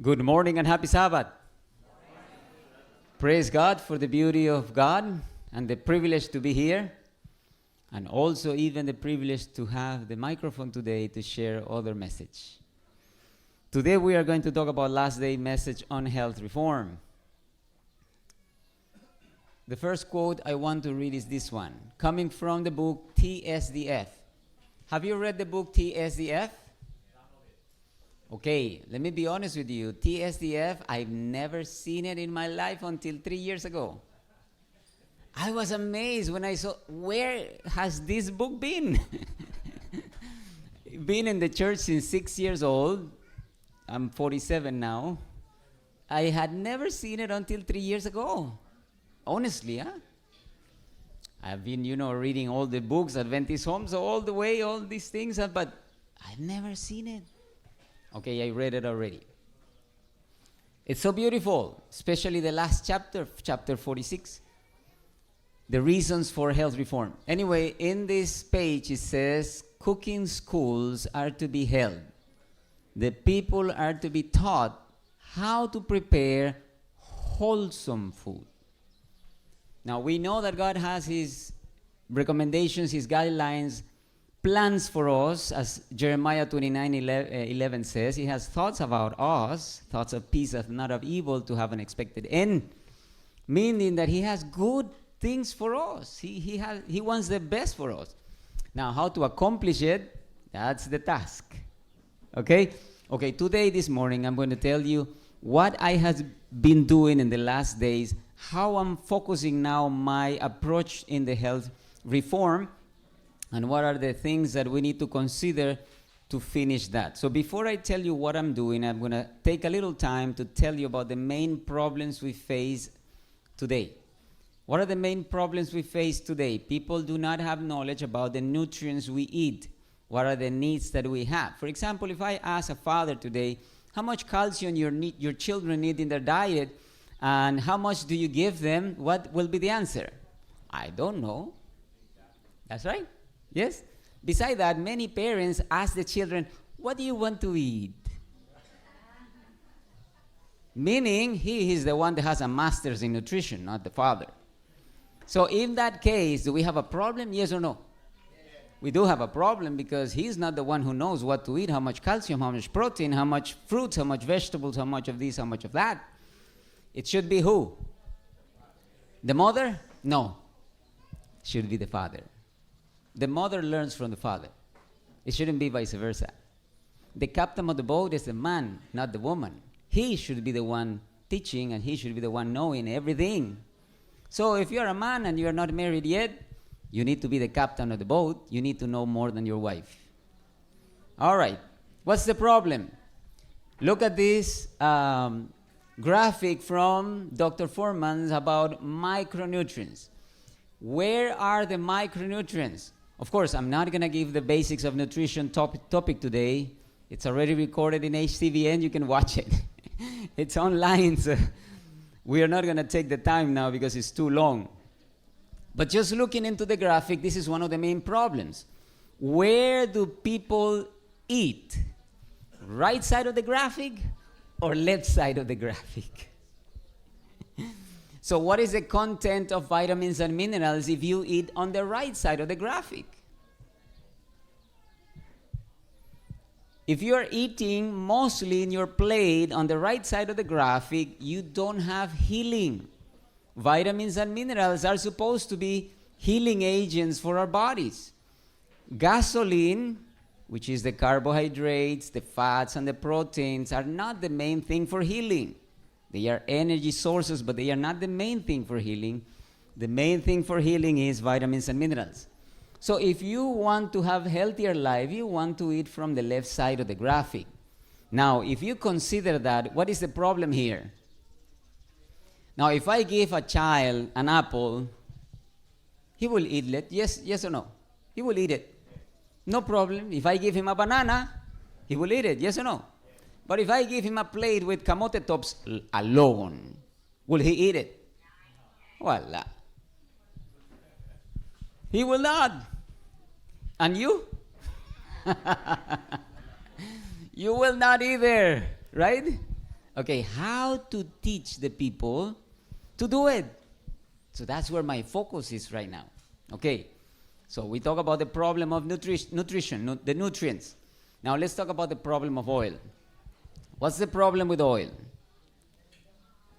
Good morning and happy Sabbath. Praise God for the beauty of God and the privilege to be here, and also even the privilege to have the microphone today to share other message. Today we are going to talk about last day message on health reform. The first quote I want to read is this one, coming from the book TSDF. Have you read the book TSDF? Okay, let me be honest with you. TSDF, I've never seen it in my life until 3 years ago. I was amazed when I saw, where has this book been? Been in the church since 6 years old. I'm 47 now. I had never seen it until 3 years ago. Honestly, huh? I've been, reading all the books, Adventist Homes, all the way, all these things, but I've never seen it. Okay, I read it already. It's so beautiful, especially the last chapter, chapter 46. The reasons for health reform. Anyway, in this page it says, cooking schools are to be held. The people are to be taught how to prepare wholesome food. Now, we know that God has His recommendations, His guidelines, plans for us, as Jeremiah 29:11 says. He has thoughts about us, thoughts of peace and not of evil, to have an expected end. Meaning that He has good things for us. He wants the best for us. Now, how to accomplish it, that's the task. Okay, today, this morning, I'm going to tell you what I have been doing in the last days, how I'm focusing now my approach in the health reform, and what are the things that we need to consider to finish that. So before I tell you what I'm doing, I'm going to take a little time to tell you about the main problems we face today. What are the main problems we face today? People do not have knowledge about the nutrients we eat. What are the needs that we have? For example, if I ask a father today, how much calcium your children need in their diet, and how much do you give them, what will be the answer? I don't know. That's right. Yes? Besides that, many parents ask the children, what do you want to eat? Meaning, he is the one that has a master's in nutrition, not the father. So in that case, do we have a problem? Yes or no? Yes. We do have a problem because he's not the one who knows what to eat, how much calcium, how much protein, how much fruits, how much vegetables, how much of this, how much of that. It should be who? The mother? No. It should be the father. The mother learns from the father. It shouldn't be vice versa. The captain of the boat is the man, not the woman. He should be the one teaching, and he should be the one knowing everything. So if you're a man and you're not married yet, you need to be the captain of the boat. You need to know more than your wife. All right. What's the problem? Look at this graphic from Dr. Foreman about micronutrients. Where are the micronutrients? Of course, I'm not going to give the basics of nutrition topic today. It's already recorded in Hcbn. You can watch it. It's online, so we are not going to take the time now because it's too long. But just looking into the graphic, this is one of the main problems. Where do people eat? Right side of the graphic or left side of the graphic? So what is the content of vitamins and minerals if you eat on the right side of the graphic? If you're eating mostly in your plate on the right side of the graphic, you don't have healing. Vitamins and minerals are supposed to be healing agents for our bodies. Gasoline, which is the carbohydrates, the fats, and the proteins, are not the main thing for healing. They are energy sources, but they are not the main thing for healing. The main thing for healing is vitamins and minerals. So if you want to have healthier life, you want to eat from the left side of the graphic. Now, if you consider that, what is the problem here? Now, if I give a child an apple, he will eat it. Yes or no? He will eat it. No problem. If I give him a banana, he will eat it. Yes or no? But if I give him a plate with camote tops alone, will he eat it? Voila. He will not. And you? You will not either, right? Okay, how to teach the people to do it. So that's where my focus is right now. Okay, so we talk about the problem of nutrition, the nutrients. Now let's talk about the problem of oil. What's the problem with oil?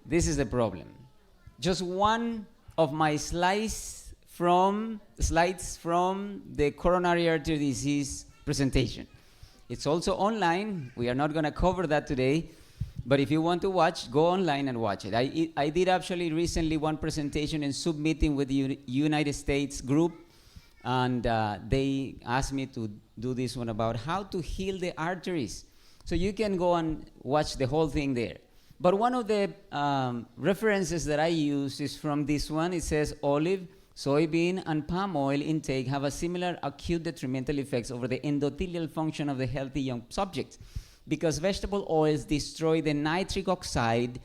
This is the problem. Just one of my slides from the coronary artery disease presentation. It's also online. We are not going to cover that today. But if you want to watch, go online and watch it. I did actually recently one presentation in sub-meeting with the United States group. And they asked me to do this one about how to heal the arteries. So you can go and watch the whole thing there. But one of the references that I use is from this one. It says olive, soybean, and palm oil intake have a similar acute detrimental effects over the endothelial function of the healthy young subjects, because vegetable oils destroy the nitric oxide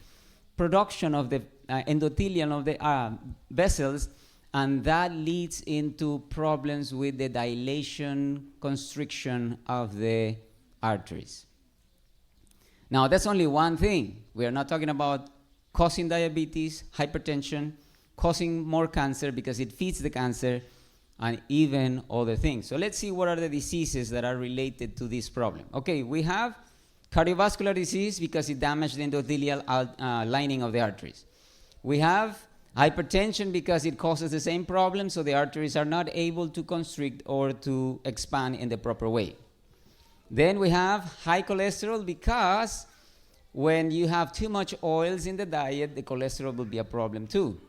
production of the endothelium of the vessels, and that leads into problems with the dilation, constriction of the arteries. Now, that's only one thing. We are not talking about causing diabetes, hypertension, causing more cancer because it feeds the cancer, and even other things. So let's see what are the diseases that are related to this problem. Okay, we have cardiovascular disease because it damaged the endothelial lining of the arteries. We have hypertension because it causes the same problem, so the arteries are not able to constrict or to expand in the proper way. Then we have high cholesterol because when you have too much oils in the diet, the cholesterol will be a problem too.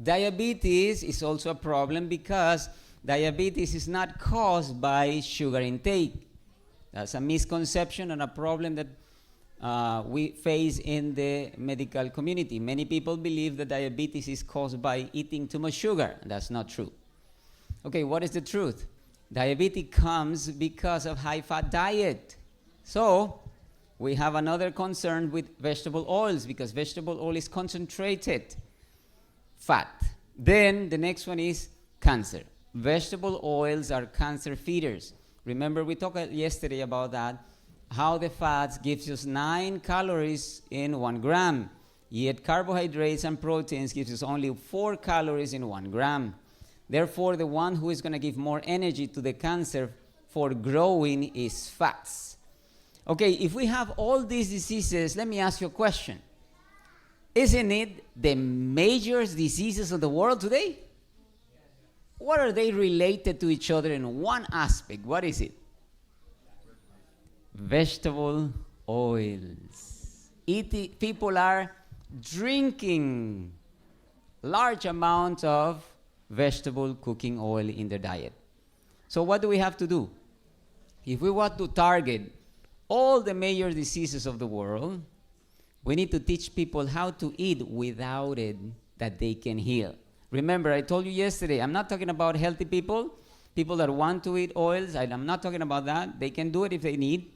Diabetes is also a problem because diabetes is not caused by sugar intake. That's a misconception and a problem that we face in the medical community. Many people believe that diabetes is caused by eating too much sugar. That's not true. Okay, what is the truth? Diabetes comes because of high-fat diet. So we have another concern with vegetable oils because vegetable oil is concentrated fat. Then the next one is cancer. Vegetable oils are cancer feeders. Remember, we talked yesterday about that, how the fats gives us 9 calories in 1 gram, yet carbohydrates and proteins gives us only 4 calories in 1 gram. Therefore, the one who is going to give more energy to the cancer for growing is fats. Okay, if we have all these diseases, let me ask you a question. Isn't it the major diseases of the world today? What are they related to each other in one aspect? What is it? Vegetable oils. People are drinking large amounts of vegetable cooking oil in their diet. So what do we have to do? If we want to target all the major diseases of the world, we need to teach people how to eat without it that they can heal. Remember, I told you yesterday, I'm not talking about healthy people that want to eat oils. I'm not talking about that. They can do it if they need.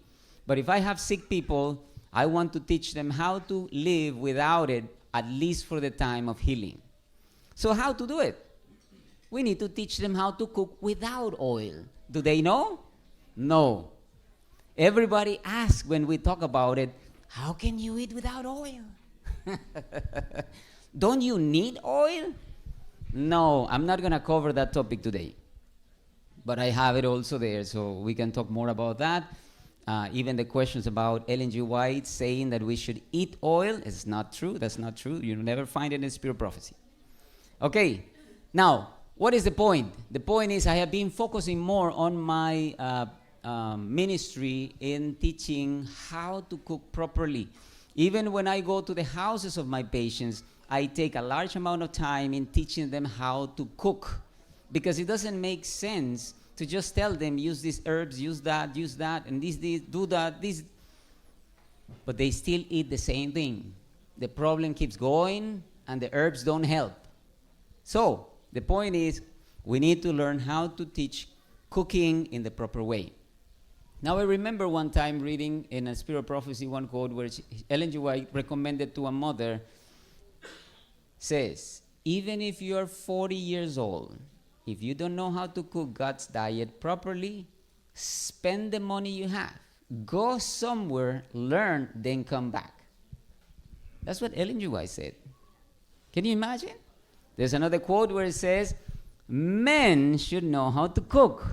But if I have sick people, I want to teach them how to live without it, at least for the time of healing. So how to do it? We need to teach them how to cook without oil. Do they know? No. Everybody asks when we talk about it, how can you eat without oil? Don't you need oil? No, I'm not going to cover that topic today. But I have it also there, so we can talk more about that. Even the questions about Ellen G. White saying that we should eat oil is not true. That's not true. You'll never find it in Spirit Prophecy. Okay, now, what is the point? The point is I have been focusing more on my ministry in teaching how to cook properly. Even when I go to the houses of my patients, I take a large amount of time in teaching them how to cook, because it doesn't make sense to just tell them, use these herbs, use that, and this, do that, this. But they still eat the same thing. The problem keeps going, and the herbs don't help. So, the point is, we need to learn how to teach cooking in the proper way. Now, I remember one time reading in a Spirit Prophecy one quote where Ellen G. White recommended to a mother, says, even if you're 40 years old, if you don't know how to cook God's diet properly, spend the money you have. go somewhere, learn, then come back. That's what Ellen G. White said. Can you imagine? There's another quote where it says, men should know how to cook,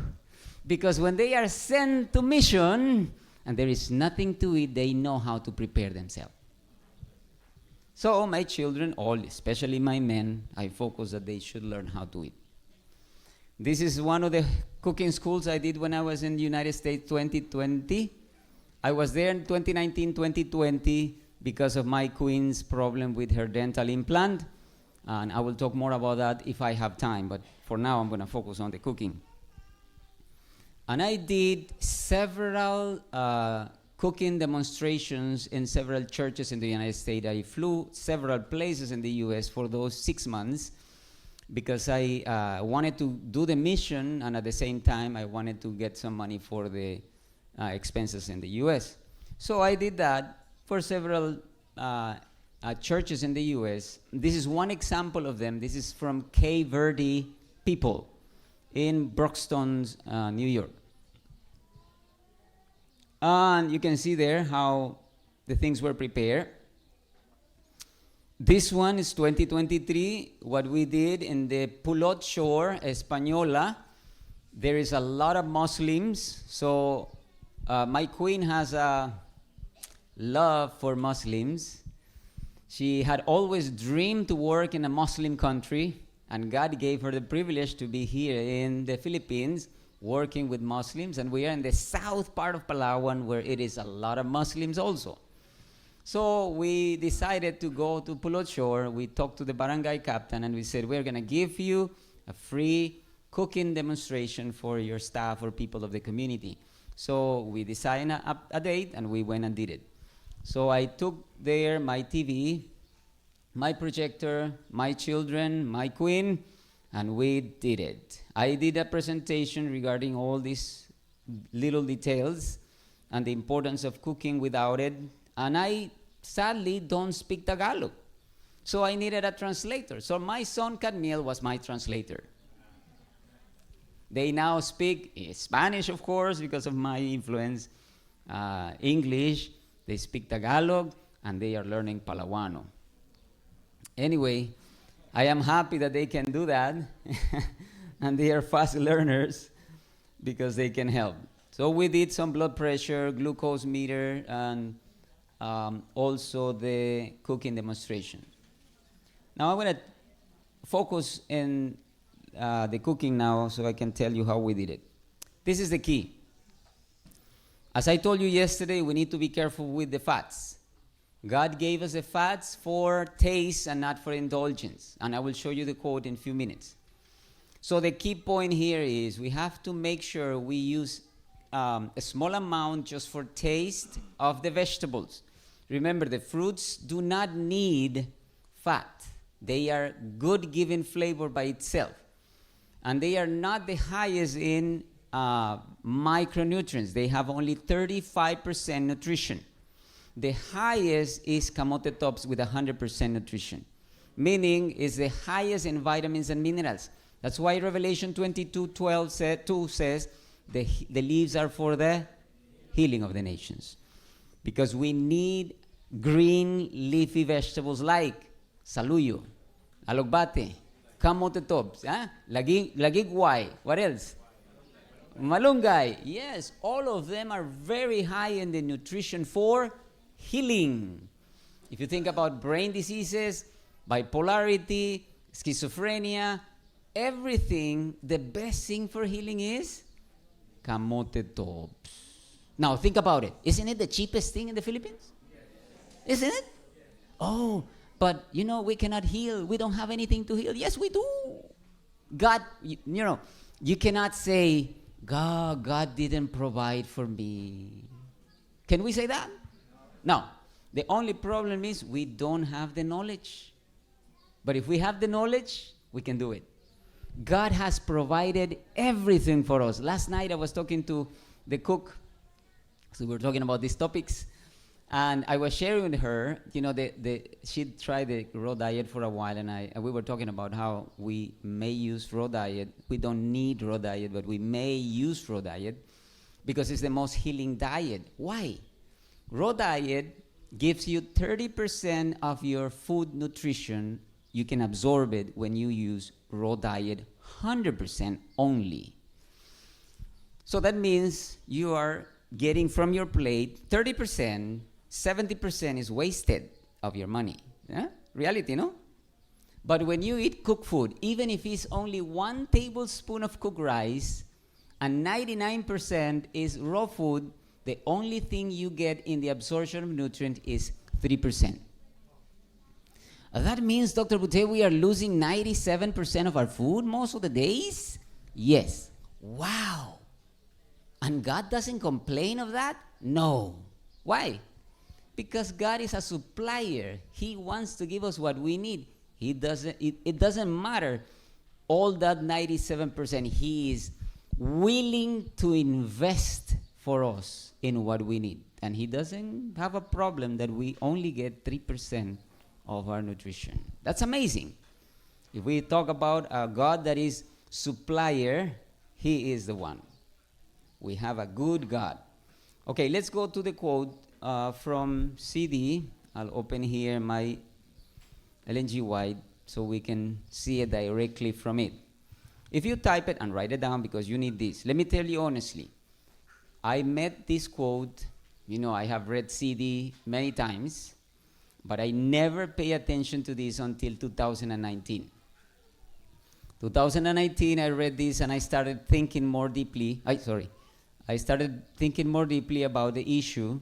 because when they are sent to mission and there is nothing to eat, they know how to prepare themselves. So my children, all, especially my men, I focus that they should learn how to eat. This is one of the cooking schools I did when I was in the United States 2020. I was there in 2019, 2020 because of my queen's problem with her dental implant. And I will talk more about that if I have time, but for now I'm going to focus on the cooking. And I did several cooking demonstrations in several churches in the United States. I flew several places in the US for those 6 months because I wanted to do the mission, and at the same time I wanted to get some money for the expenses in the US. So I did that for several churches in the US. This is one example of them. This is from Cape Verde people in Broxton, New York. And you can see there how the things were prepared. This one is 2023, what we did in the Pulot Shore, Española. There is a lot of Muslims, so my queen has a love for Muslims. She had always dreamed to work in a Muslim country, and God gave her the privilege to be here in the Philippines working with Muslims, and we are in the south part of Palawan where it is a lot of Muslims also. So we decided to go to Pulot Shore. We talked to the barangay captain and we said, we're going to give you a free cooking demonstration for your staff or people of the community. So we decided a date and we went and did it. So I took there my TV, my projector, my children, my queen, and we did it. I did a presentation regarding all these little details and the importance of cooking without it. And I sadly don't speak Tagalog. So I needed a translator. So my son Cadmiel was my translator. They now speak Spanish, of course, because of my influence, English, they speak Tagalog, and they are learning Palawano. Anyway, I am happy that they can do that, and they are fast learners because they can help. So we did some blood pressure, glucose meter, and also the cooking demonstration. Now I'm going to focus in the cooking now so I can tell you how we did it. This is the key. As I told you yesterday, we need to be careful with the fats. God gave us the fats for taste and not for indulgence. And I will show you the quote in a few minutes. So the key point here is we have to make sure we use a small amount just for taste of the vegetables. Remember, the fruits do not need fat. They are good giving flavor by itself. And they are not the highest in micronutrients. They have only 35% nutrition. The highest is camote tops with 100% nutrition, meaning is the highest in vitamins and minerals. That's why Revelation 22:12 says the leaves are for the healing of the nations. Because we need green leafy vegetables like saluyo, alogbate, camote tops, lagigway, what else? Malunggay. Yes, all of them are very high in the nutrition for healing. If you think about brain diseases, bipolarity, schizophrenia, everything, the best thing for healing is camote tops. Now think about it. Isn't it the cheapest thing in the Philippines? Isn't it? Oh, but you know, we cannot heal. We don't have anything to heal. Yes, we do. God, you cannot say, God didn't provide for me. Can we say that? No. The only problem is we don't have the knowledge. But if we have the knowledge, we can do it. God has provided everything for us. Last night I was talking to the cook. So we were talking about these topics. And I was sharing with her, she tried the raw diet for a while, and we were talking about how we may use raw diet. We don't need raw diet, but we may use raw diet because it's the most healing diet. Why? Raw diet gives you 30% of your food nutrition. You can absorb it when you use raw diet 100% only. So that means you are getting from your plate 30%, 70% is wasted of your money. Yeah? Reality, no? But when you eat cooked food, even if it's only 1 tablespoon of cooked rice and 99% is raw food, the only thing you get in the absorption of nutrient is 3%. That means, Dr. Boutet, we are losing 97% of our food most of the days? Yes. Wow. And God doesn't complain of that? No. Why? Because God is a supplier. He wants to give us what we need. It doesn't matter all that 97%. He is willing to invest for us in what we need. And he doesn't have a problem that we only get 3% of our nutrition. That's amazing. If we talk about a God that is supplier, he is the one. We have a good God. Okay, let's go to the quote from CD. I'll open here my Ellen G. White so we can see it directly from it. If you type it and write it down because you need this, let me tell you honestly, I met this quote, I have read CD many times, but I never pay attention to this until 2019. 2019, I read this and I started thinking more deeply. I started thinking more deeply about the issue,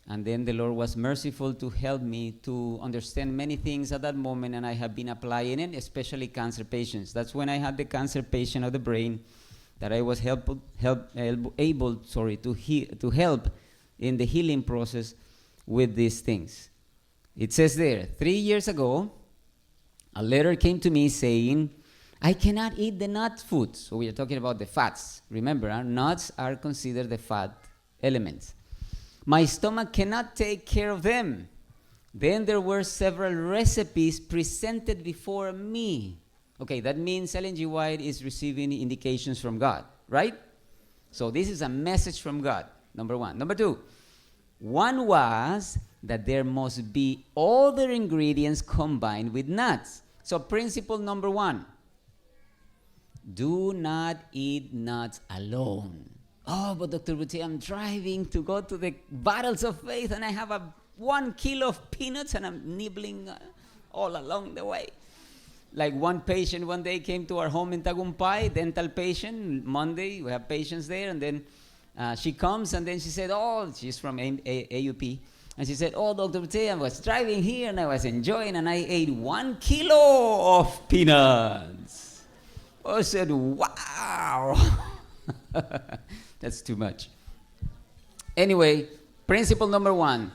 and then the Lord was merciful to help me to understand many things at that moment, and I have been applying it, especially cancer patients. That's when I had the cancer patient of the brain that I was able to help in the healing process with these things. It says there, 3 years ago, a letter came to me saying, I cannot eat the nut foods. So we are talking about the fats. Remember, nuts are considered the fat elements. My stomach cannot take care of them. Then there were several recipes presented before me. Okay, that means Ellen G. White is receiving indications from God, right? So this is a message from God, number one. Number two, one was that there must be other ingredients combined with nuts. So principle number one, do not eat nuts alone. Oh, but Dr. Boutet, I'm driving to go to the Battles of Faith and I have 1 kilo of peanuts and I'm nibbling all along the way. Like one patient one day came to our home in Tagumpay, dental patient, Monday, we have patients there, and then she comes and then she said, she's from AUP, and she said, Dr. Boutet, I was driving here and I was enjoying and I ate 1 kilo of peanuts. I said, wow. That's too much. Anyway, principle number one,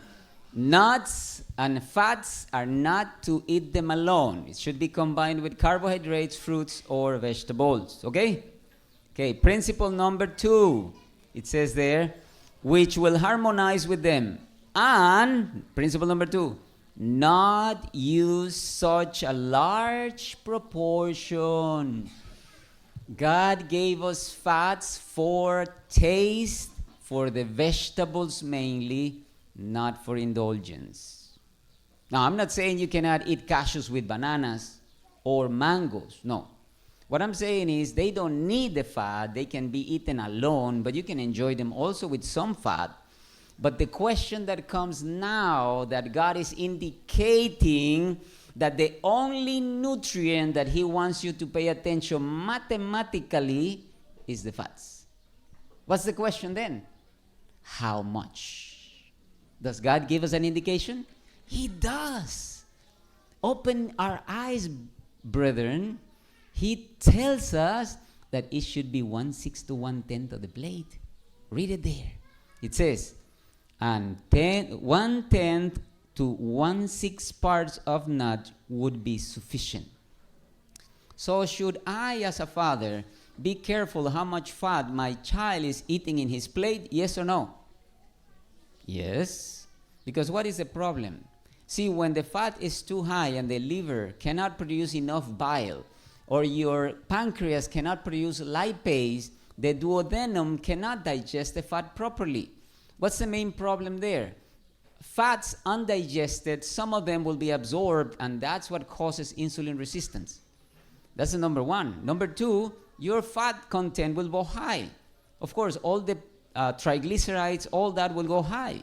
nuts and fats are not to eat them alone. It should be combined with carbohydrates, fruits, or vegetables. Okay? Okay, principle number two, it says there, which will harmonize with them. And, principle number two, not use such a large proportion. God gave us fats for taste, for the vegetables mainly, not for indulgence. Now, I'm not saying you cannot eat cashews with bananas or mangoes. No. What I'm saying is they don't need the fat. They can be eaten alone, but you can enjoy them also with some fat. But the question that comes now that God is indicating that the only nutrient that he wants you to pay attention mathematically is the fats. What's the question then? How much? Does God give us an indication? He does. Open our eyes, brethren. He tells us that it should be 1/6 to 1/10 of the plate. Read it there. It says, and 1/10 to 1/6 parts of nut would be sufficient. So should I, as a father, be careful how much fat my child is eating in his plate? Yes or no? Yes. Because what is the problem? See, when the fat is too high and the liver cannot produce enough bile, or your pancreas cannot produce lipase, The duodenum cannot digest the fat properly. What's the main problem there? Fats undigested, some of them will be absorbed, and that's what causes insulin resistance. That's the number one. Number two, your fat content will go high. Of course, all the triglycerides, all that will go high.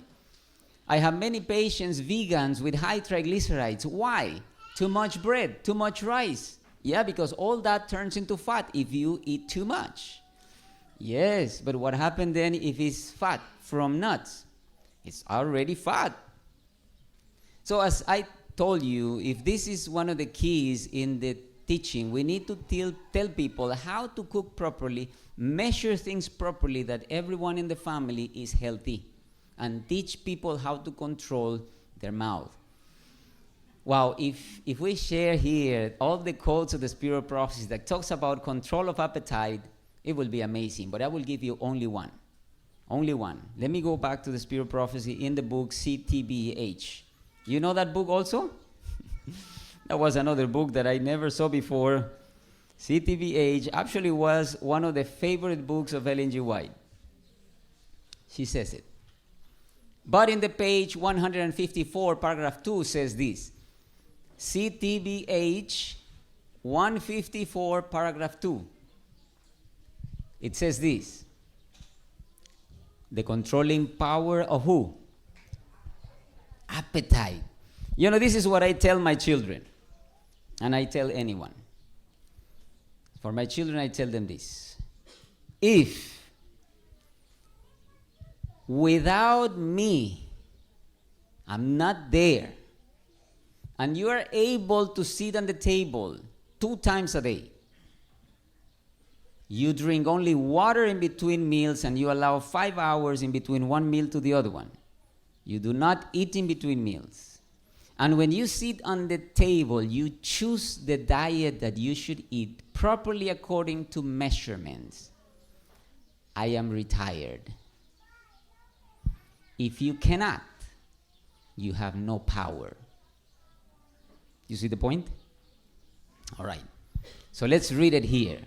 I have many patients, vegans, with high triglycerides. Why? Too much bread, too much rice. Yeah, because all that turns into fat if you eat too much. Yes, but what happened then if it's fat from nuts? It's already fat. So as I told you, if this is one of the keys in the teaching, we need to tell people how to cook properly, measure things properly, that everyone in the family is healthy, and teach people how to control their mouth. Wow, if we share here all the codes of the spiritual prophecies that talks about control of appetite, it will be amazing. But I will give you only one. Only one. Let me go back to the spiritual prophecy in the book CTBH. You know that book also? That was another book that I never saw before. CTBH actually was one of the favorite books of Ellen G. White. She says it. But in the page 154, paragraph 2 says this. CTBH 154, paragraph 2. It says this. The controlling power of who? Appetite. You know, this is what I tell my children. And I tell anyone. For my children, I tell them this. If without me, I'm not there, and you are able to sit on the table 2 times a day, you drink only water in between meals, and you allow 5 hours in between one meal to the other one. You do not eat in between meals. And when you sit on the table, you choose the diet that you should eat properly according to measurements. I am retired. If you cannot, you have no power. You see the point? All right. So let's read it here.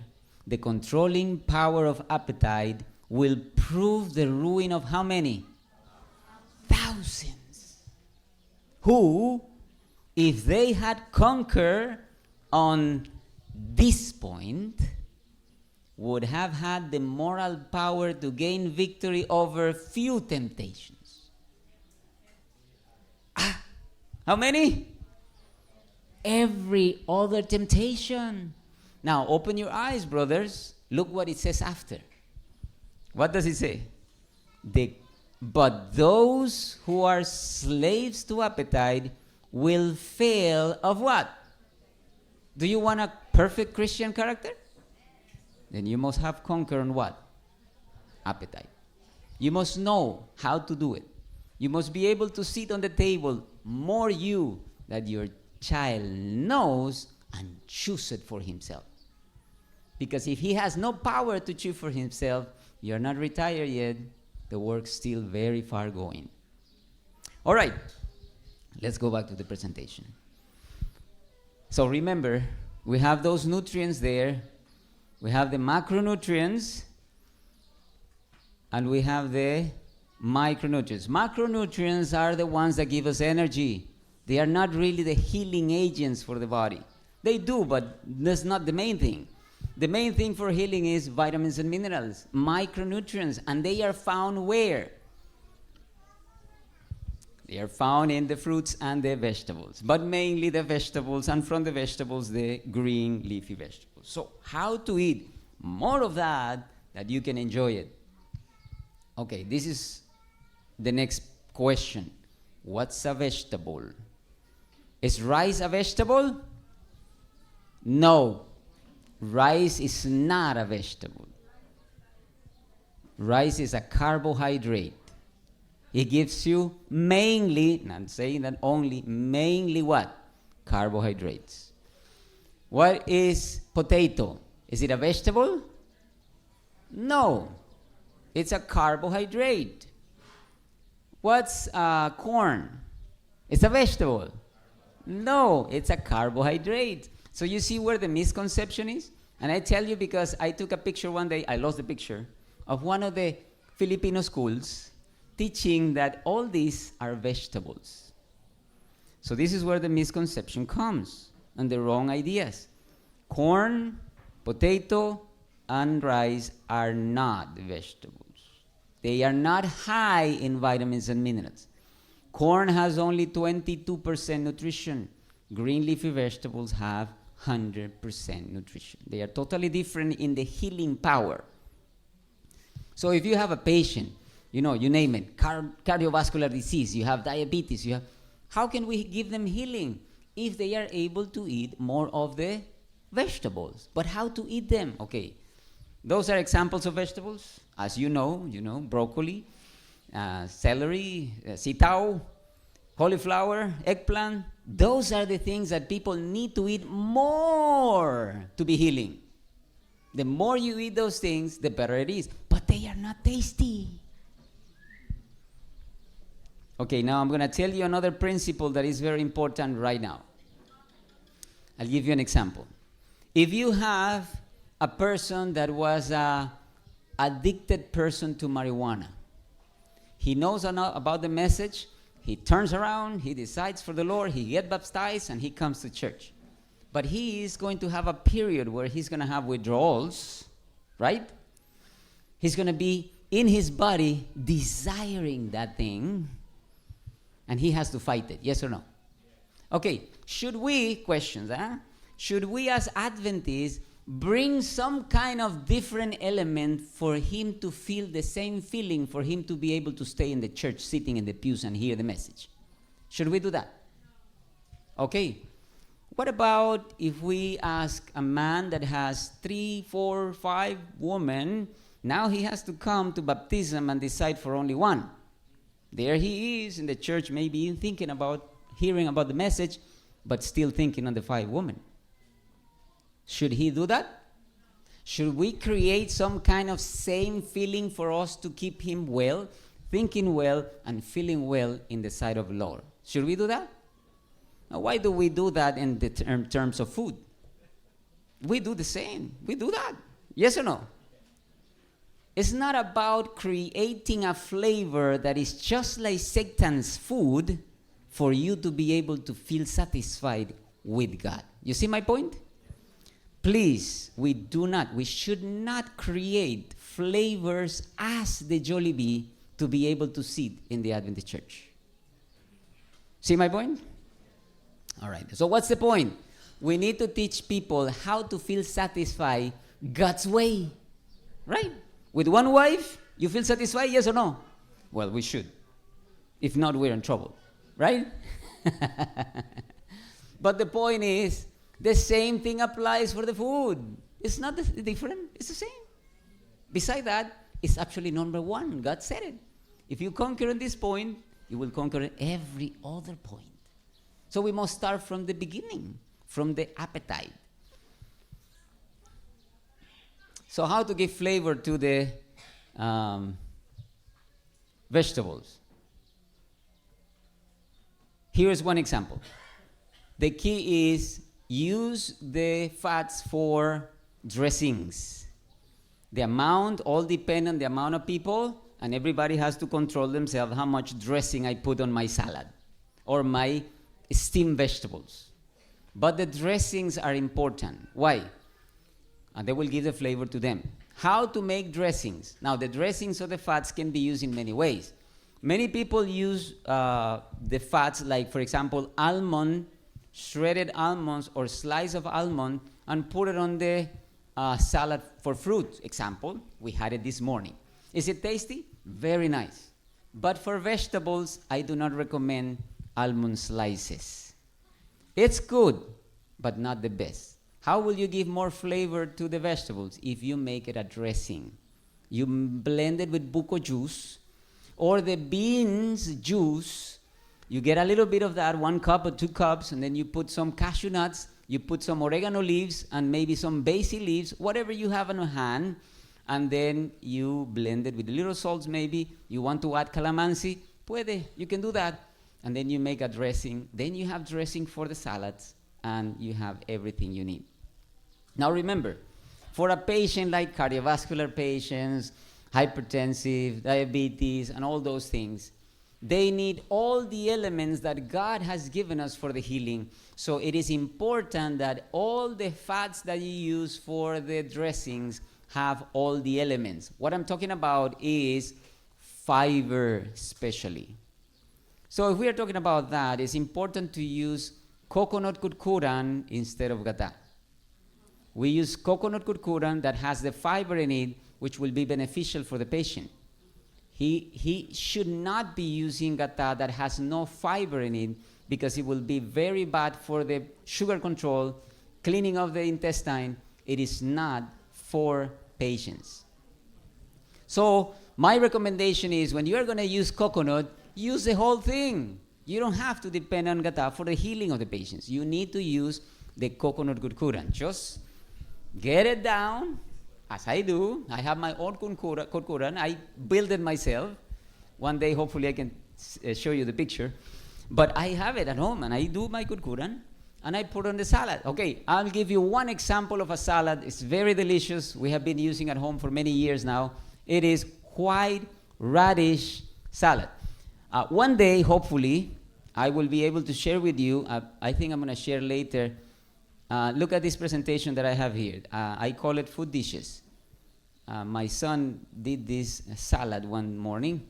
The controlling power of appetite will prove the ruin of how many? Thousands. Who, if they had conquered on this point, would have had the moral power to gain victory over few temptations. How many? Every other temptation. Now, open your eyes, brothers. Look what it says after. What does it say? But those who are slaves to appetite will fail of what? Do you want a perfect Christian character? Then you must have conquered on what? Appetite. You must know how to do it. You must be able to sit on the table more you that your child knows and choose it for himself. Because if he has no power to choose for himself, you're not retired yet. The work's still very far going. All right, let's go back to the presentation. So remember, we have those nutrients there. We have the macronutrients, and we have the micronutrients. Macronutrients are the ones that give us energy. They are not really the healing agents for the body. They do, but that's not the main thing. The main thing for healing is vitamins and minerals, micronutrients, and they are found where? They are found in the fruits and the vegetables, but mainly the vegetables, and from the vegetables, the green leafy vegetables. So how to eat more of that you can enjoy it? Okay, this is the next question. What's a vegetable? Is rice a vegetable? No. Rice is not a vegetable. Rice is a carbohydrate. It gives you mainly, not saying that only, mainly what? Carbohydrates. What is potato? Is it a vegetable? No. It's a carbohydrate. What's corn? It's a vegetable. No, it's a carbohydrate. So you see where the misconception is? And I tell you because I took a picture one day, I lost the picture, of one of the Filipino schools teaching that all these are vegetables. So this is where the misconception comes and the wrong ideas. Corn, potato, and rice are not vegetables. They are not high in vitamins and minerals. Corn has only 22% nutrition. Green leafy vegetables have 100% nutrition. They are totally different in the healing power. So if you have a patient, you name it, cardiovascular disease, you have diabetes, how can we give them healing if they are able to eat more of the vegetables? But how to eat them? Okay, those are examples of vegetables. As you know, broccoli, celery, sitaw, cauliflower, eggplant. Those are the things that people need to eat more to be healing. The more you eat those things, the better it is. But they are not tasty. Okay, now I'm going to tell you another principle that is very important right now. I'll give you an example. If you have a person that was an addicted person to marijuana, he knows about the message, he turns around, he decides for the Lord, he gets baptized, and he comes to church. But he is going to have a period where he's going to have withdrawals, right? He's going to be in his body desiring that thing, and he has to fight it, yes or no? Okay, should we as Adventists bring some kind of different element for him to feel the same feeling, for him to be able to stay in the church, sitting in the pews and hear the message? Should we do that? Okay. What about if we ask a man that has 3, 4, 5 women, now he has to come to baptism and decide for only one. There he is in the church, maybe thinking about, hearing about the message, but still thinking on the 5 women. Should he do that? Should we create some kind of same feeling for us to keep him well, thinking well, and feeling well in the sight of the Lord? Should we do that? Now, why do we do that in the terms of food? We do the same. We do that. Yes or no? It's not about creating a flavor that is just like Satan's food for you to be able to feel satisfied with God. You see my point? Please, we should not create flavors as the Jollibee to be able to sit in the Adventist church. See my point? All right. So what's the point? We need to teach people how to feel satisfied God's way. Right? With one wife, you feel satisfied, yes or no? Well, we should. If not, we're in trouble. Right? But the point is, the same thing applies for the food. It's not different. It's the same. Besides that, it's actually number one. God said it. If you conquer on this point, you will conquer every other point. So we must start from the beginning, from the appetite. So how to give flavor to the vegetables? Here's one example. The key is use the fats for dressings. The amount all depend on the amount of people, and everybody has to control themselves how much dressing I put on my salad or my steamed vegetables. But the dressings are important. Why? And they will give the flavor to them. How to make dressings? Now, the dressings or the fats can be used in many ways. Many people use the fats, like, for example, shredded almonds or slice of almond, and put it on the salad for fruit. Example, we had it this morning. Is it tasty? Very nice. But for vegetables, I do not recommend almond slices. It's good, but not the best. How will you give more flavor to the vegetables? If you make it a dressing. You blend it with buko juice or the beans juice. You get a little bit of that, 1 cup or 2 cups, and then you put some cashew nuts, you put some oregano leaves, and maybe some basil leaves, whatever you have on hand, and then you blend it with a little salt maybe. You want to add calamansi? Puede, you can do that. And then you make a dressing. Then you have dressing for the salads, and you have everything you need. Now remember, For a patient like cardiovascular patients, hypertensive, diabetes, and all those things, they need all the elements that God has given us for the healing. So it is important that all the fats that you use for the dressings have all the elements. What I'm talking about is fiber especially. So if we are talking about that, it's important to use coconut kurkuran instead of gata. We use coconut kurkuran that has the fiber in it, which will be beneficial for the patient. He should not be using gata that has no fiber in it, because it will be very bad for the sugar control, cleaning of the intestine. It is not for patients. So my recommendation is, when you are going to use coconut, use the whole thing. You don't have to depend on gata for the healing of the patients. You need to use the coconut kurkuran. Just get it down, as I do. I have my own kurkuran. I built it myself. One day, hopefully, I can show you the picture. But I have it at home, and I do my kurkuran, and I put on the salad. Okay, I'll give you one example of a salad. It's very delicious. We have been using at home for many years now. It is white radish salad. One day, hopefully, I will be able to share with you. I think I'm going to share later. Look at this presentation that I have here. I call it food dishes. My son did this salad one morning.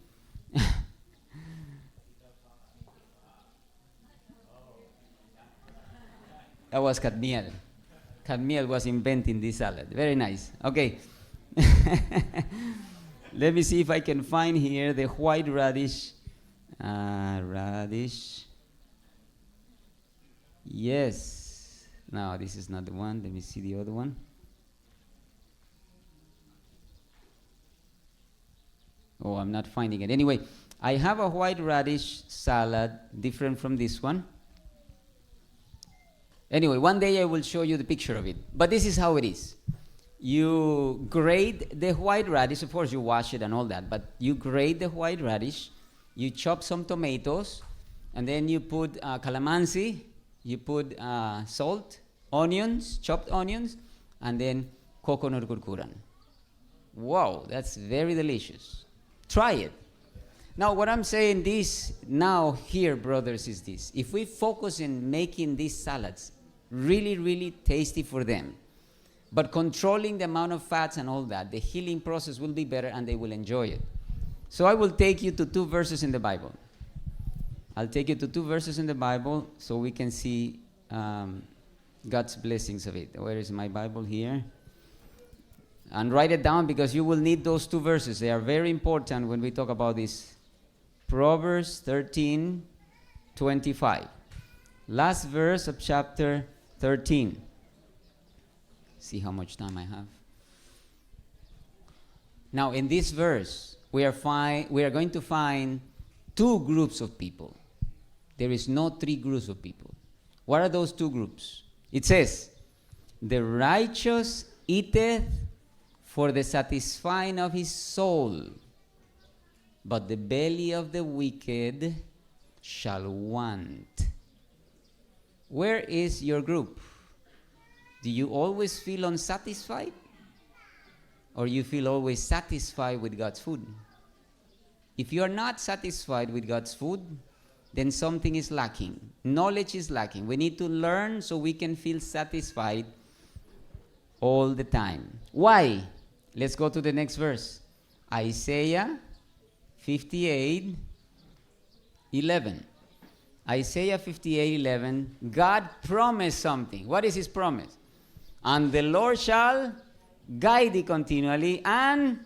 That was Cadmiel. Cadmiel was inventing this salad. Very nice. Okay. Let me see if I can find here the white radish. Radish. Yes. No, this is not the one. Let me see the other one. Oh, I'm not finding it. Anyway, I have a white radish salad, different from this one. Anyway, one day I will show you the picture of it. But this is how it is. You grate the white radish. Of course, you wash it and all that. But you grate the white radish. You chop some tomatoes. And then you put calamansi. You put salt, onions, chopped onions. And then coconut kurkuran. Wow, that's very delicious. Try it. Now, what I'm saying this now here, brothers, is this. If we focus in making these salads really, really tasty for them, but controlling the amount of fats and all that, the healing process will be better and they will enjoy it. So I will take you to 2 verses in the Bible. I'll take you to 2 verses in the Bible so we can see God's blessings of it. Where is my Bible here? And write it down, because you will need those 2 verses. They are very important when we talk about this. Proverbs 13:25. Last verse of chapter 13. See how much time I have. Now, in this verse, we are going to find 2 groups of people. There is no 3 groups of people. What are those 2 groups? It says, the righteous eateth for the satisfying of his soul, but the belly of the wicked shall want. Where is your group? Do you always feel unsatisfied? Or you feel always satisfied with God's food? If you are not satisfied with God's food, then something is lacking. Knowledge is lacking. We need to learn so we can feel satisfied all the time. Why? Let's go to the next verse. Isaiah 58:11. Isaiah 58:11. God promised something. What is his promise? And the Lord shall guide thee continually and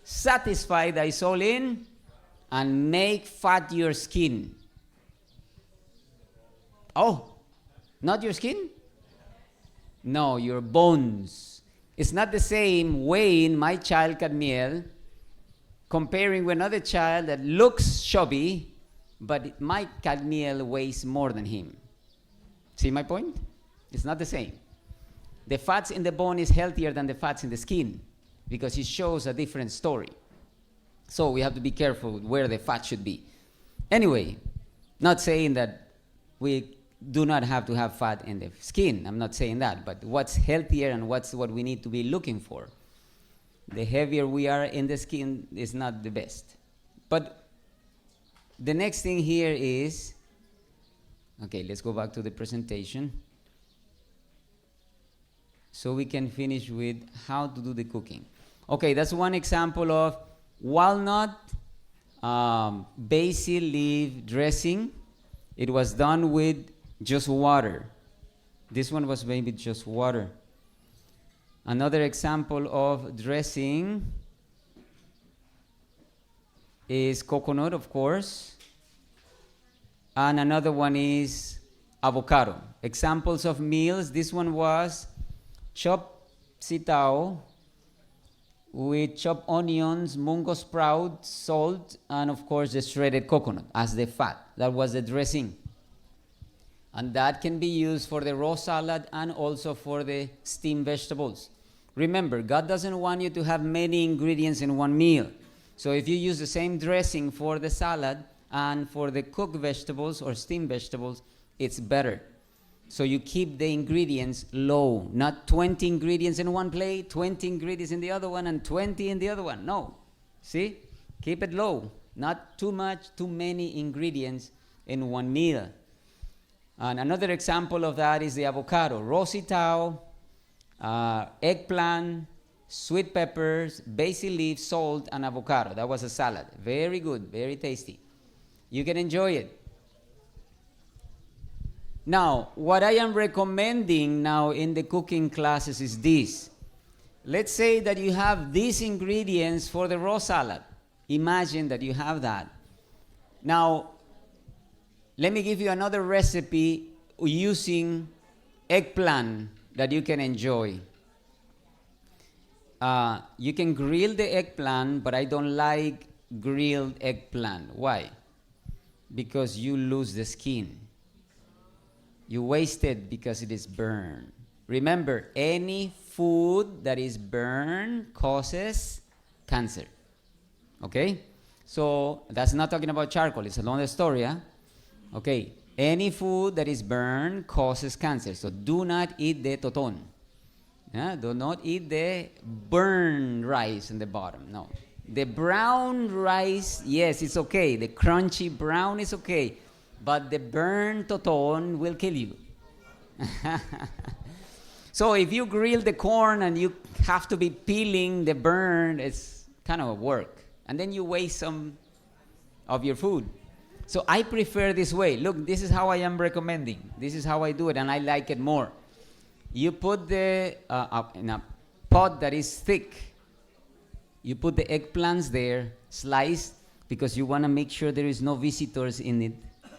satisfy thy soul in and make fat your skin. Oh, not your skin? No, your bones. It's not the same weighing my child Cadmiel comparing with another child that looks chubby, but my Cadmiel weighs more than him. See my point? It's not the same. The fats in the bone is healthier than the fats in the skin because it shows a different story. So we have to be careful where the fat should be. Anyway, not saying that we do not have to have fat in the skin. I'm not saying that, but what's healthier and what's what we need to be looking for. The heavier we are in the skin is not the best. But the next thing here is, okay, let's go back to the presentation so we can finish with how to do the cooking. Okay, that's one example of walnut basil leaf dressing. It was done with just water. This one was made with just water. Another example of dressing is coconut, of course. And another one is avocado. Examples of meals. This one was chopped sitaw with chopped onions, mungo sprout, salt, and of course the shredded coconut as the fat. That was the dressing. And that can be used for the raw salad and also for the steamed vegetables. Remember, God doesn't want you to have many ingredients in one meal. So if you use the same dressing for the salad and for the cooked vegetables or steamed vegetables, it's better. So you keep the ingredients low, not 20 ingredients in one plate, 20 ingredients in the other one, and 20 in the other one. No. See? Keep it low. Not too much, too many ingredients in one meal. And another example of that is the avocado. Raw sitaw, eggplant, sweet peppers, basil leaf, salt, and avocado. That was a salad. Very good, very tasty. You can enjoy it. Now, what I am recommending now in the cooking classes is this. Let's say that you have these ingredients for the raw salad. Imagine that you have that. Now, let me give you another recipe using eggplant that you can enjoy. You can grill the eggplant, but I don't like grilled eggplant. Why? Because you lose the skin. You waste it because it is burned. Remember, any food that is burned causes cancer. Okay? So that's not talking about charcoal. It's a long story. Huh? Okay. Any food that is burned causes cancer. So do not eat the toton. Yeah? Do not eat the burned rice in the bottom. No. The brown rice, yes, it's okay. The crunchy brown is okay. But the burnt toton will kill you. So if you grill the corn and you have to be peeling the burn, it's kind of work. And then you waste some of your food. So I prefer this way. Look, this is how I am recommending. This is how I do it, and I like it more. You put the, in a pot that is thick, you put the eggplants there, sliced, because you want to make sure there is no visitors in it.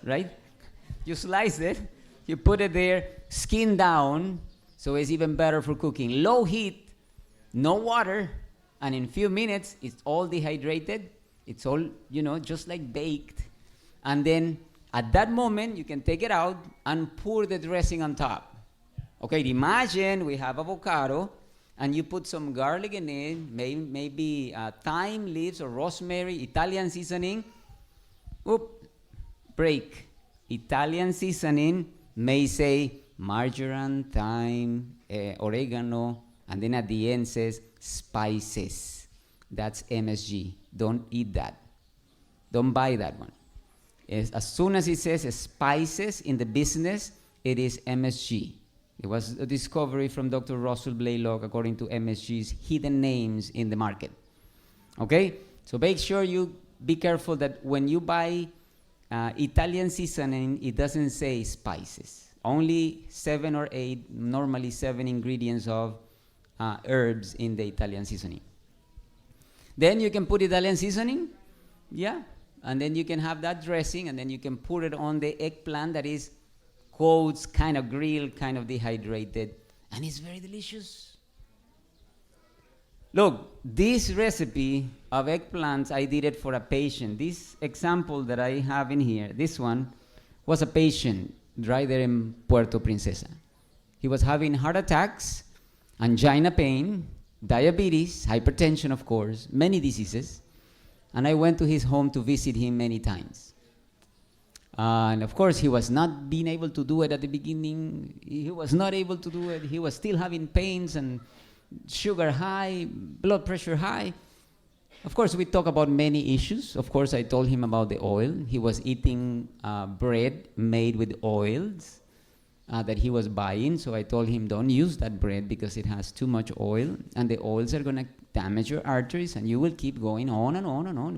Right? You slice it, you put it there, skin down, so it's even better for cooking. Low heat, no water, and in a few minutes, it's all dehydrated. It's all, just like baked. And then, at that moment, you can take it out and pour the dressing on top. Okay, imagine we have avocado, and you put some garlic in it, maybe thyme leaves or rosemary, Italian seasoning. Break. Italian seasoning may say marjoram, thyme, oregano, and then at the end says spices. That's MSG. Don't eat that. Don't buy that one. As soon as it says spices in the business, it is MSG. It was a discovery from Dr. Russell Blaylock according to MSG's hidden names in the market. Okay? So make sure you be careful that when you buy Italian seasoning, it doesn't say spices. Only 7 or 8, normally 7 ingredients of herbs in the Italian seasoning. Then you can put Italian seasoning, and then you can have that dressing, and then you can put it on the eggplant that is, quotes, kind of grilled, kind of dehydrated, and it's very delicious. Look, this recipe of eggplants, I did it for a patient. This example that I have in here, this one, was a patient right there in Puerto Princesa. He was having heart attacks, angina pain, diabetes, hypertension, of course, many diseases. And I went to his home to visit him many times. And of course, he was not being able to do it at the beginning. He was not able to do it. He was still having pains and sugar high, blood pressure high. Of course, we talk about many issues. Of course, I told him about the oil. He was eating bread made with oils that he was buying. So I told him, don't use that bread because it has too much oil, and the oils are going to damage your arteries, and you will keep going on and on and on.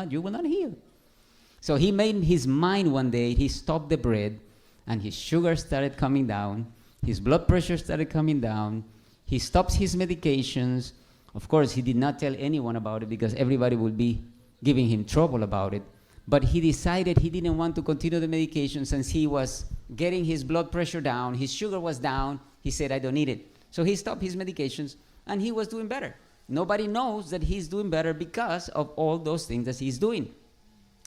You will not heal. So he made his mind one day. He stopped the bread, and his sugar started coming down. His blood pressure started coming down. He stops his medications. Of course, he did not tell anyone about it because everybody would be giving him trouble about it. But he decided he didn't want to continue the medication since he was getting his blood pressure down. His sugar was down. He said, I don't need it. So he stopped his medications, and he was doing better. Nobody knows that he's doing better because of all those things that he's doing.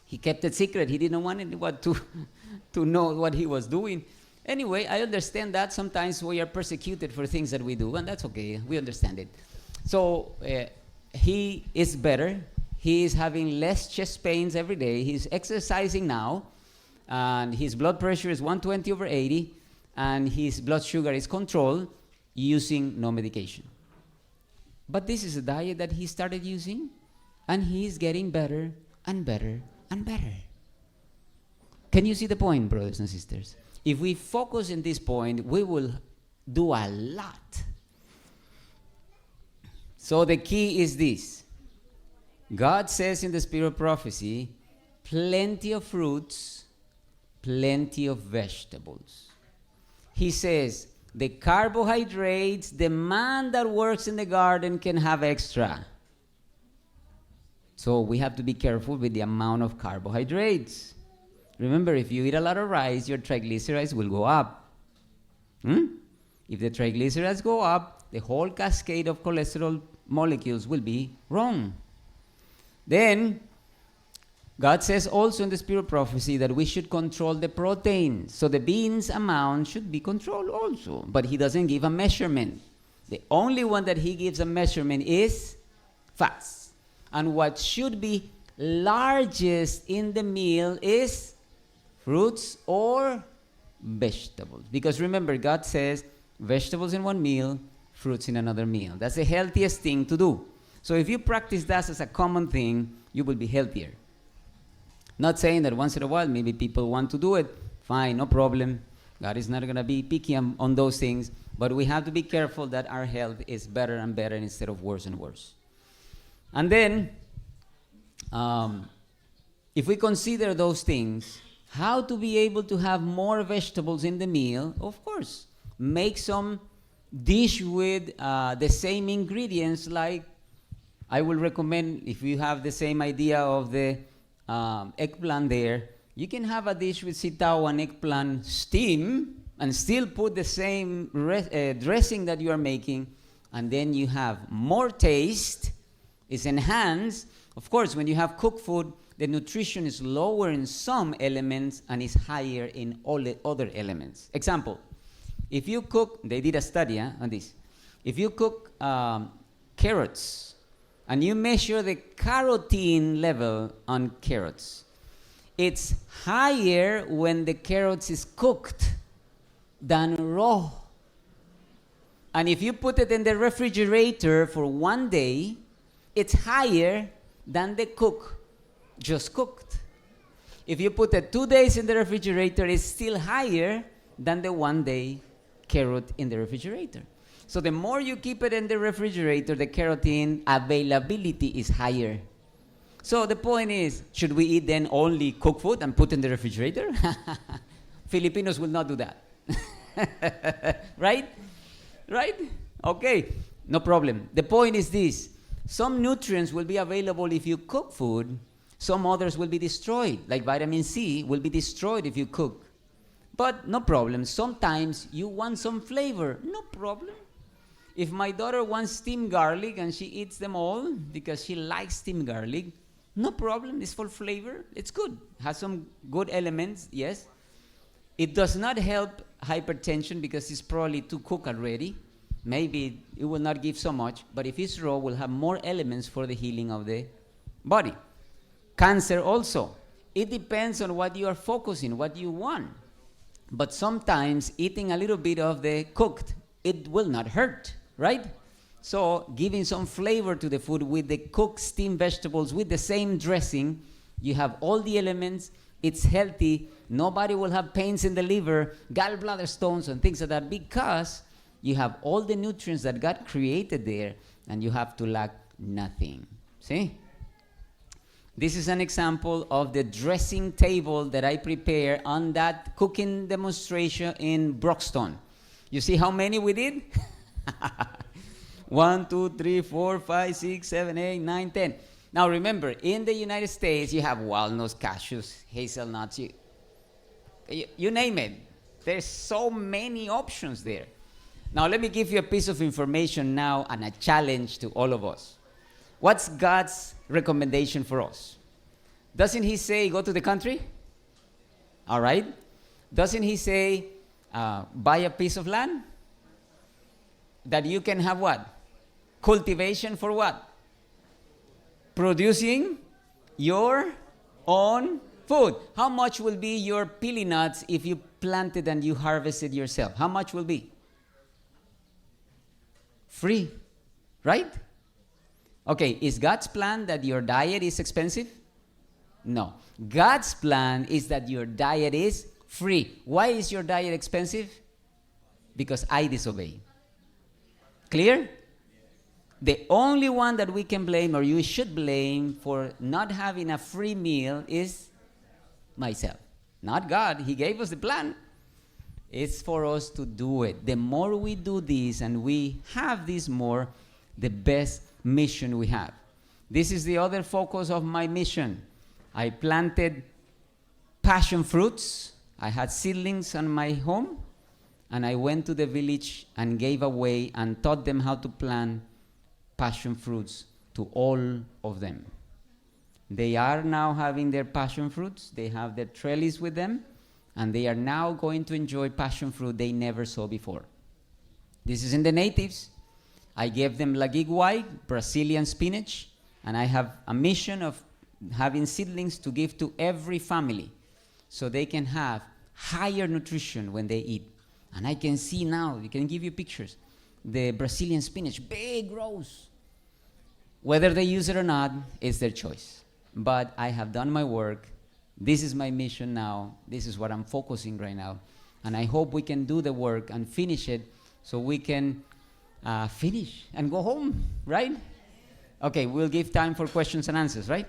He kept it secret. He didn't want anyone to know what he was doing. Anyway, I understand that sometimes we are persecuted for things that we do, and that's okay. We understand it. So he is better. He is having less chest pains every day. He's exercising now, and his blood pressure is 120/80, and his blood sugar is controlled using no medication. But this is a diet that he started using, and he's getting better and better and better. Can you see the point, brothers and sisters? If we focus in this point, we will do a lot. So the key is this. God says in the spirit of prophecy, plenty of fruits, plenty of vegetables. He says, the carbohydrates, the man that works in the garden can have extra. So we have to be careful with the amount of carbohydrates. Remember, if you eat a lot of rice, your triglycerides will go up. If the triglycerides go up, the whole cascade of cholesterol molecules will be wrong. Then, God says also in the spirit of prophecy that we should control the protein. So the beans amount should be controlled also. But he doesn't give a measurement. The only one that he gives a measurement is fats. And what should be largest in the meal is fruits or vegetables. Because remember, God says vegetables in one meal, fruits in another meal. That's the healthiest thing to do. So if you practice that as a common thing, you will be healthier. Not saying that once in a while maybe people want to do it. Fine, no problem. God is not going to be picky on those things. But we have to be careful that our health is better and better instead of worse and worse. And then, if we consider those things, how to be able to have more vegetables in the meal, of course, make some dish with the same ingredients. Like I will recommend, if you have the same idea of the eggplant there, you can have a dish with sitaw and eggplant steam and still put the same dressing that you are making, and then you have more taste. It's enhanced. Of course, when you have cooked food, the nutrition is lower in some elements and is higher in all the other elements. Example, if you cook, they did a study on this. If you cook carrots and you measure the carotene level on carrots, it's higher when the carrots is cooked than raw. And if you put it in the refrigerator for 1 day, it's higher than the cook just cooked. If you put it 2 days in the refrigerator, it's still higher than the 1 day carrot in the refrigerator. So the more you keep it in the refrigerator, the carotene availability is higher. So the point is, should we eat then only cooked food and put in the refrigerator? Filipinos will not do that. Right? Right? Okay, no problem. The point is this. Some nutrients will be available if you cook food. Some others will be destroyed, like vitamin C will be destroyed if you cook. But no problem. Sometimes you want some flavor. No problem. If my daughter wants steamed garlic and she eats them all because she likes steamed garlic, no problem. It's for flavor. It's good. Has some good elements, yes. It does not help hypertension because it's probably too cooked already. Maybe it will not give so much, but if it's raw, will have more elements for the healing of the body. Cancer also. It depends on what you are focusing, what you want. But sometimes eating a little bit of the cooked, it will not hurt, right? So giving some flavor to the food with the cooked steamed vegetables with the same dressing, you have all the elements, it's healthy, nobody will have pains in the liver, gallbladder stones and things like that, because you have all the nutrients that God created there, and you have to lack nothing. See? This is an example of the dressing table that I prepare on that cooking demonstration in Broxton. You see how many we did? 1, 2, 3, 4, 5, 6, 7, 8, 9, 10. Now remember, in the United States, you have walnuts, cashews, hazelnuts, you name it. There's so many options there. Now let me give you a piece of information now and a challenge to all of us. What's God's recommendation for us? Doesn't he say go to the country? All right. Doesn't he say buy a piece of land? That you can have what? Cultivation for what? Producing your own food. How much will be your pili nuts if you planted and you harvested yourself? How much will be? Free, right? Okay, is God's plan that your diet is expensive? No. God's plan is that your diet is free. Why is your diet expensive? Because I disobey. Clear? The only one that we can blame, or you should blame, for not having a free meal is myself. Not God. He gave us the plan. It's for us to do it. The more we do this and we have this more, the best mission we have. This is the other focus of my mission. I planted passion fruits. I had seedlings on my home, and I went to the village and gave away and taught them how to plant passion fruits to all of them. They are now having their passion fruits. They have their trellis with them, and they are now going to enjoy passion fruit they never saw before. This is in the natives. I gave them lagigway, Brazilian spinach, and I have a mission of having seedlings to give to every family so they can have higher nutrition when they eat. And I can see now, I can give you pictures, the Brazilian spinach, big rows. Whether they use it or not, it's their choice. But I have done my work. This is my mission now. This is what I'm focusing right now. And I hope we can do the work and finish it so we can finish and go home, right? Okay, we'll give time for questions and answers, right?